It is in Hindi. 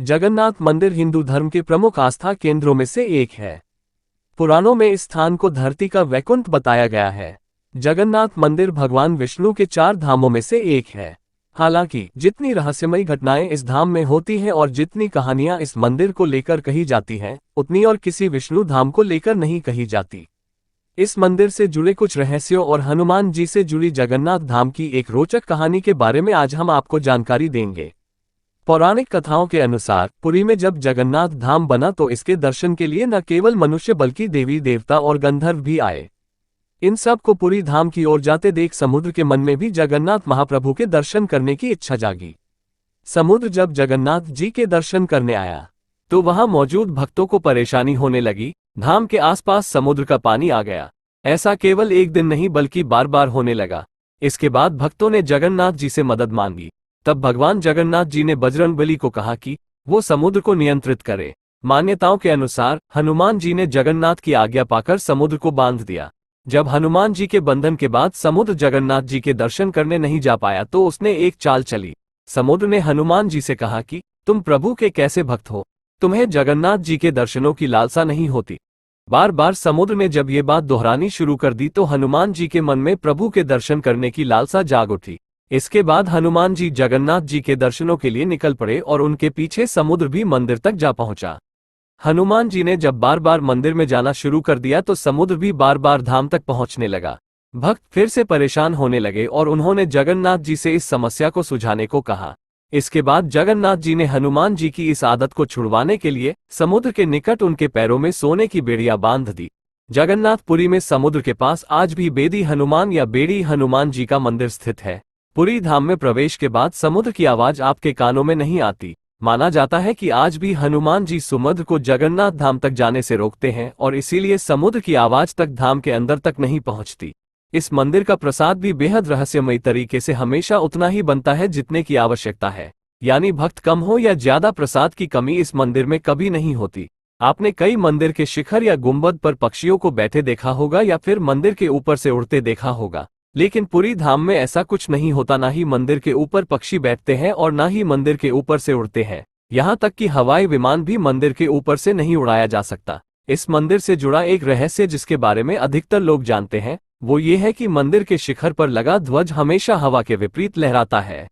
जगन्नाथ मंदिर हिंदू धर्म के प्रमुख आस्था केंद्रों में से एक है। पुराणों में इस स्थान को धरती का वैकुंठ बताया गया है। जगन्नाथ मंदिर भगवान विष्णु के 4 धामों में से एक है। हालांकि जितनी रहस्यमयी घटनाएं इस धाम में होती हैं और जितनी कहानियां इस मंदिर को लेकर कही जाती हैं, उतनी और किसी विष्णु धाम को लेकर नहीं कही जाती। इस मंदिर से जुड़े कुछ रहस्यों और हनुमान जी से जुड़ी जगन्नाथ धाम की एक रोचक कहानी के बारे में आज हम आपको जानकारी देंगे। पौराणिक कथाओं के अनुसार पुरी में जब जगन्नाथ धाम बना तो इसके दर्शन के लिए न केवल मनुष्य बल्कि देवी देवता और गंधर्व भी आए। इन सब को पुरी धाम की ओर जाते देख समुद्र के मन में भी जगन्नाथ महाप्रभु के दर्शन करने की इच्छा जागी। समुद्र जब जगन्नाथ जी के दर्शन करने आया तो वहां मौजूद भक्तों को परेशानी होने लगी। धाम के आसपास समुद्र का पानी आ गया। ऐसा केवल एक दिन नहीं बल्कि बार बार होने लगा। इसके बाद भक्तों ने जगन्नाथ जी से मदद मांगी। तब भगवान जगन्नाथ जी ने बजरंगबली को कहा कि वो समुद्र को नियंत्रित करे। मान्यताओं के अनुसार हनुमान जी ने जगन्नाथ की आज्ञा पाकर समुद्र को बांध दिया। जब हनुमान जी के बंधन के बाद समुद्र जगन्नाथ जी के दर्शन करने नहीं जा पाया तो उसने एक चाल चली। समुद्र ने हनुमान जी से कहा कि तुम प्रभु के कैसे भक्त हो, तुम्हें जगन्नाथ जी के दर्शनों की लालसा नहीं होती। बार बार समुद्र ने जब ये बात दोहरानी शुरू कर दी तो हनुमान जी के मन में प्रभु के दर्शन करने की लालसा जाग उठी। इसके बाद हनुमान जी जगन्नाथ जी के दर्शनों के लिए निकल पड़े और उनके पीछे समुद्र भी मंदिर तक जा पहुंचा। हनुमान जी ने जब बार बार मंदिर में जाना शुरू कर दिया तो समुद्र भी बार बार धाम तक पहुंचने लगा। भक्त फिर से परेशान होने लगे और उन्होंने जगन्नाथ जी से इस समस्या को सुलझाने को कहा। इसके बाद जगन्नाथ जी ने हनुमान जी की इस आदत को छुड़वाने के लिए समुद्र के निकट उनके पैरों में सोने की बेड़ियां बांध दी। जगन्नाथपुरी में समुद्र के पास आज भी बेदी हनुमान या बेड़ी हनुमान जी का मंदिर स्थित है। पुरी धाम में प्रवेश के बाद समुद्र की आवाज आपके कानों में नहीं आती। माना जाता है कि आज भी हनुमान जी समुद्र को जगन्नाथ धाम तक जाने से रोकते हैं और इसीलिए समुद्र की आवाज तक धाम के अंदर तक नहीं पहुंचती। इस मंदिर का प्रसाद भी बेहद रहस्यमयी तरीके से हमेशा उतना ही बनता है जितने की आवश्यकता है, यानी भक्त कम हो या ज्यादा प्रसाद की कमी इस मंदिर में कभी नहीं होती। आपने कई मंदिर के शिखर या गुंबद पर पक्षियों को बैठे देखा होगा या फिर मंदिर के ऊपर से उड़ते देखा होगा, लेकिन पुरी धाम में ऐसा कुछ नहीं होता। ना ही मंदिर के ऊपर पक्षी बैठते हैं और ना ही मंदिर के ऊपर से उड़ते हैं। यहाँ तक कि हवाई विमान भी मंदिर के ऊपर से नहीं उड़ाया जा सकता। इस मंदिर से जुड़ा एक रहस्य जिसके बारे में अधिकतर लोग जानते हैं वो ये है कि मंदिर के शिखर पर लगा ध्वज हमेशा हवा के विपरीत लहराता है।